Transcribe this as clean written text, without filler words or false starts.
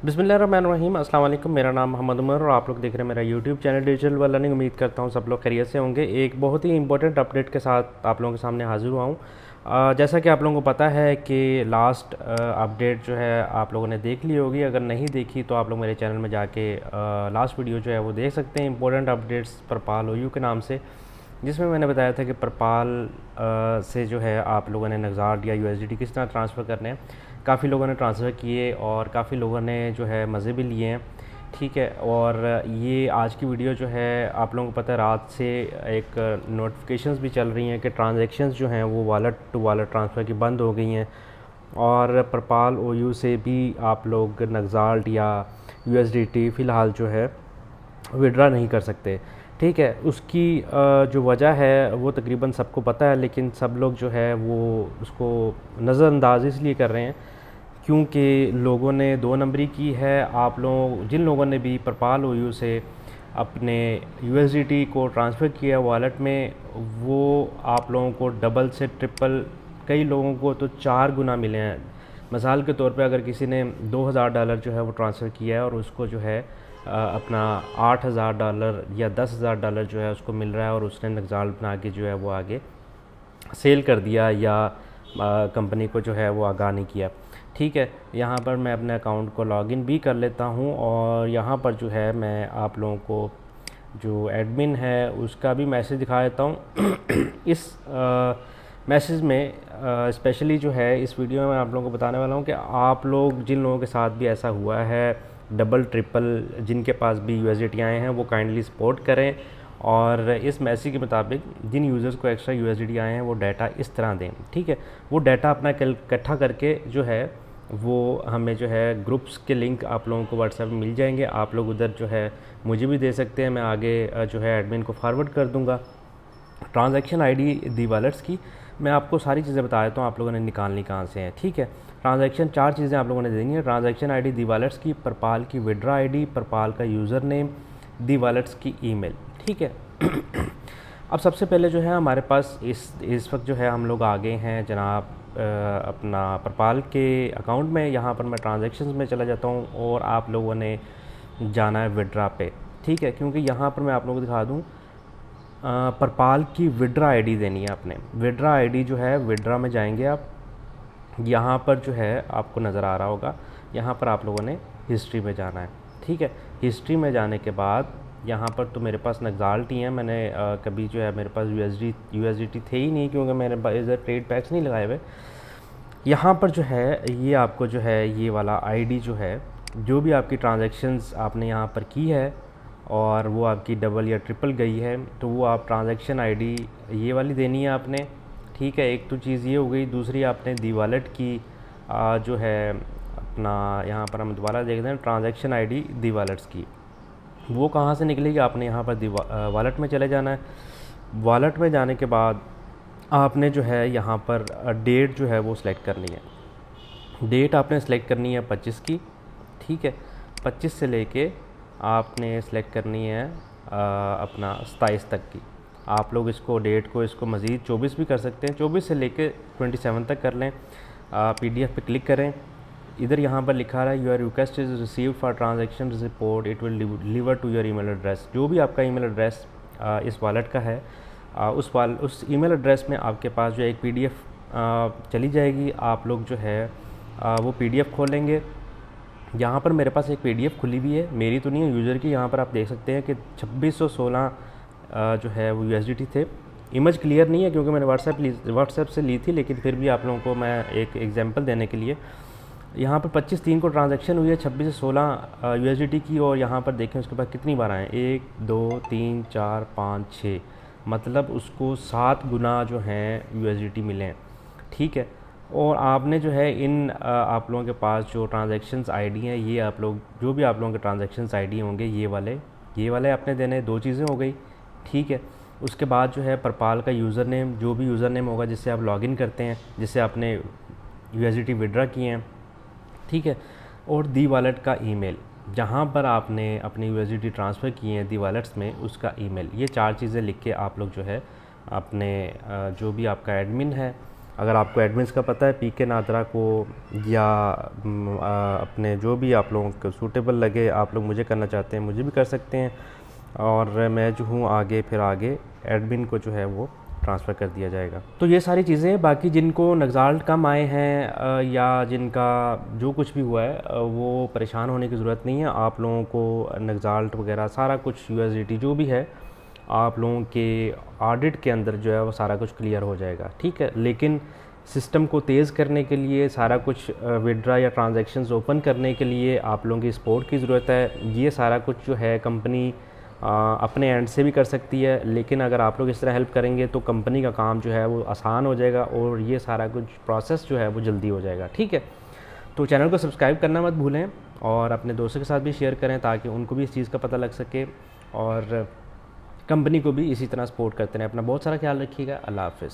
बिस्मिल्लाहिर्रहमानिर्रहीम। अस्सलाम वालेकुम। मेरा नाम मोहम्मद उमर और आप लोग देख रहे हैं मेरा YouTube channel digital world learning. उम्मीद करता हूँ सब लोग खैरियत से होंगे। एक बहुत ही इंपॉर्टेंट अपडेट के साथ आप लोगों के सामने हाजिर हुआ हूँ। जैसा कि आप लोगों को पता है कि लास्ट अपडेट जो है आप लोगों ने देख ली होगी। अगर नहीं देखी तो आप लोग मेरे चैनल में जाके लास्ट वीडियो जो है वो देख सकते हैं, इंपॉर्टेंट अपडेट्स परपाल ओयू के नाम से, जिसमें मैंने बताया था कि परपाल से जो है आप लोगों ने नगज़ार्ड या यूएसडीटी किस तरह ट्रांसफ़र करने हैं। काफ़ी लोगों ने ट्रांसफ़र किए और काफ़ी लोगों ने जो है मज़े भी लिए हैं, ठीक है। और ये आज की वीडियो जो है आप लोगों को पता है रात से एक नोटिफिकेशंस भी चल रही हैं कि ट्रांजैक्शंस जो हैं वो वॉलेट टू वॉलेट ट्रांसफ़र की बंद हो गई हैं और परपाल ओयू से भी आप लोग नगज़ार्ड या यूएसडीटी फ़िलहाल जो है विड्रा नहीं कर सकते, ठीक है। उसकी जो वजह है वो तकरीबन सबको पता है, लेकिन सब लोग जो है वो उसको नज़रअंदाज इसलिए कर रहे हैं क्योंकि लोगों ने दो नंबरी की है। आप लोग जिन लोगों ने भी परपाल ओयू से अपने यूएसडीटी को ट्रांसफ़र किया वॉलेट में, वो आप लोगों को डबल से ट्रिपल, कई लोगों को तो 4 गुना मिले हैं। मिसाल के तौर पे अगर किसी ने $2000 जो है वो ट्रांसफ़र किया है और उसको जो है अपना $8000 या $10,000 जो है उसको मिल रहा है और उसने नगज़ार्ड बना के जो है वो आगे सेल कर दिया या कंपनी को जो है वो आगाह नहीं किया, ठीक है। यहाँ पर मैं अपने अकाउंट को लॉगिन भी कर लेता हूँ और यहाँ पर जो है मैं आप लोगों को जो एडमिन है उसका भी मैसेज दिखा देता हूँ। इस मैसेज में स्पेशली जो है इस वीडियो में आप लोगों को बताने वाला हूँ कि आप लोग जिन लोगों के साथ भी ऐसा हुआ है डबल ट्रिपल, जिनके पास भी यूएसडीटी आए हैं वो काइंडली सपोर्ट करें और इस मैसेज के मुताबिक जिन यूज़र्स को एक्स्ट्रा यूएसडीटी आए हैं वो डाटा इस तरह दें, ठीक है। वो डाटा अपना इकट्ठा करके जो है वो हमें जो है ग्रुप्स के लिंक आप लोगों को व्हाट्सएप में मिल जाएंगे। आप लोग उधर जो है मुझे भी दे सकते हैं, मैं आगे जो है एडमिन को फॉरवर्ड कर दूँगा। ट्रांजैक्शन आईडी दी वॉलेट्स की मैं आपको सारी चीज़ें बता देता हूँ, आप लोगों ने निकालनी कहाँ से है, ठीक है। ट्रांजैक्शन 4 चीज़ें आप लोगों ने देनी है। ट्रांजैक्शन आईडी दी वॉलेट्स की, परपाल की विड्रा आईडी, परपाल का यूज़र नेम, दी वॉलेट्स की ईमेल, ठीक है। अब सबसे पहले जो है हमारे पास इस वक्त जो है हम लोग आ गए हैं जनाब अपना परपाल के अकाउंट में। यहाँ पर मैं ट्रांजैक्शंस में चला जाता हूँ और आप लोगों ने जाना है विड्रा पे, ठीक है। क्योंकि यहाँ पर मैं आप लोगों को दिखा दूँ, परपाल की विड्रा आईडी देनी है आपने। विड्रा आईडी जो है विड्रा में जाएंगे आप, यहाँ पर जो है आपको नज़र आ रहा होगा, यहाँ पर आप लोगों ने हिस्ट्री में जाना है, ठीक है। हिस्ट्री में जाने के बाद यहाँ पर तो मेरे पास नगज़ार्ड ही है, मैंने कभी जो है मेरे पास यूएसडीटी थे ही नहीं क्योंकि मैंने इधर ट्रेड पैक्स नहीं लगाए हुए। यहाँ पर जो है ये आपको जो है ये वाला आईडी जो है, जो भी आपकी ट्रांजैक्शंस आपने यहाँ पर की है और वो आपकी डबल या ट्रिपल गई है तो वो आप ट्रांजैक्शन आईडी ये वाली देनी है आपने, ठीक है। एक तो चीज़ ये हो गई। दूसरी आपने दी वॉलेट की जो है अपना यहाँ पर हम दोबारा देखते हैं ट्रांजैक्शन आईडी दी वॉलेट्स की, वो कहाँ से निकलेगी। आपने यहाँ पर दी वॉलेट में चले जाना है। वॉलेट में जाने के बाद आपने जो है यहाँ पर डेट जो है वो सिलेक्ट करनी है। डेट आपने सेलेक्ट करनी है 25 की, ठीक है। 25 से लेके आपने सेलेक्ट करनी है अपना 27 तक की। आप लोग इसको डेट को इसको मज़ीद 24 भी कर सकते हैं, 24 से लेके 27 तक कर लें। पीडीएफ पे क्लिक करें, इधर यहाँ पर लिखा रहा है your request is received for transaction report, it will deliver to your email address. जो भी आपका ईमेल एड्रेस इस वॉलेट का है उस ईमेल एड्रेस में आपके पास जो एक पीडीएफ चली जाएगी। आप लोग जो है वो पीडीएफ खोलेंगे। यहाँ पर मेरे पास एक पीडीएफ खुली हुई है, मेरी तो नहीं है, यूज़र की। यहाँ पर आप देख सकते हैं कि 2616 जो है वो यूएसडीटी थे। इमेज क्लियर नहीं है क्योंकि मैंने व्हाट्सएप से ली थी, लेकिन फिर भी आप लोगों को मैं एक एग्जांपल देने के लिए यहाँ पर 25/3 को ट्रांजैक्शन हुई है 26 से 16 यूएसडीटी की। और यहाँ पर देखें उसके बाद कितनी बार आए, 1 2 3 4 5 6, मतलब उसको 7 गुना जो हैं यूएसडीटी मिले हैं, ठीक है। और आपने जो है इन आप लोगों के पास जो ट्रांजैक्शंस आईडी हैं, ये आप लोग जो भी आप लोगों के ट्रांजैक्शंस आईडी होंगे ये वाले आपने देने। 2 चीज़ें हो गई, ठीक है। उसके बाद जो है परपाल का यूज़र नेम, जो भी यूज़र नेम होगा जिससे आप लॉगिन करते हैं, जिससे आपने यूएसडीटी विड्रा किए हैं, ठीक है। और दी वॉलेट का ईमेल, जहाँ पर आपने अपनी यूएसडीटी ट्रांसफ़र किए हैं दी वॉलेट्स में, उसका ईमेल। ये 4 चीज़ें लिख के आप लोग जो है अपने जो भी आपका एडमिन है अगर आपको एडमिन्स का पता है पीके नादरा को, या अपने जो भी आप लोगों को सूटेबल लगे, आप लोग मुझे करना चाहते हैं मुझे भी कर सकते हैं, और मैं जो हूँ आगे फिर आगे एडमिन को जो है वो ट्रांसफ़र कर दिया जाएगा। तो ये सारी चीज़ें, बाकी जिनको नक्साल्ट कम आए हैं या जिनका जो कुछ भी हुआ है वो परेशान होने की ज़रूरत नहीं है। आप लोगों को नक्साल्ट वगैरह सारा कुछ यूएसडीटी जो भी है आप लोगों के ऑडिट के अंदर जो है वो सारा कुछ क्लियर हो जाएगा, ठीक है। लेकिन सिस्टम को तेज़ करने के लिए, सारा कुछ विड्रा या ट्रांजैक्शंस ओपन करने के लिए आप लोगों की सपोर्ट की ज़रूरत है। ये सारा कुछ जो है कंपनी अपने एंड से भी कर सकती है, लेकिन अगर आप लोग इस तरह हेल्प करेंगे तो कंपनी का काम जो है वो आसान हो जाएगा और ये सारा कुछ प्रोसेस जो है वो जल्दी हो जाएगा, ठीक है। तो चैनल को सब्सक्राइब करना मत भूलें और अपने दोस्तों के साथ भी शेयर करें ताकि उनको भी इस चीज़ का पता लग सके, और कंपनी को भी इसी तरह सपोर्ट करते रहें। अपना बहुत सारा ख्याल रखिएगा। अल्लाह हाफ़िज़।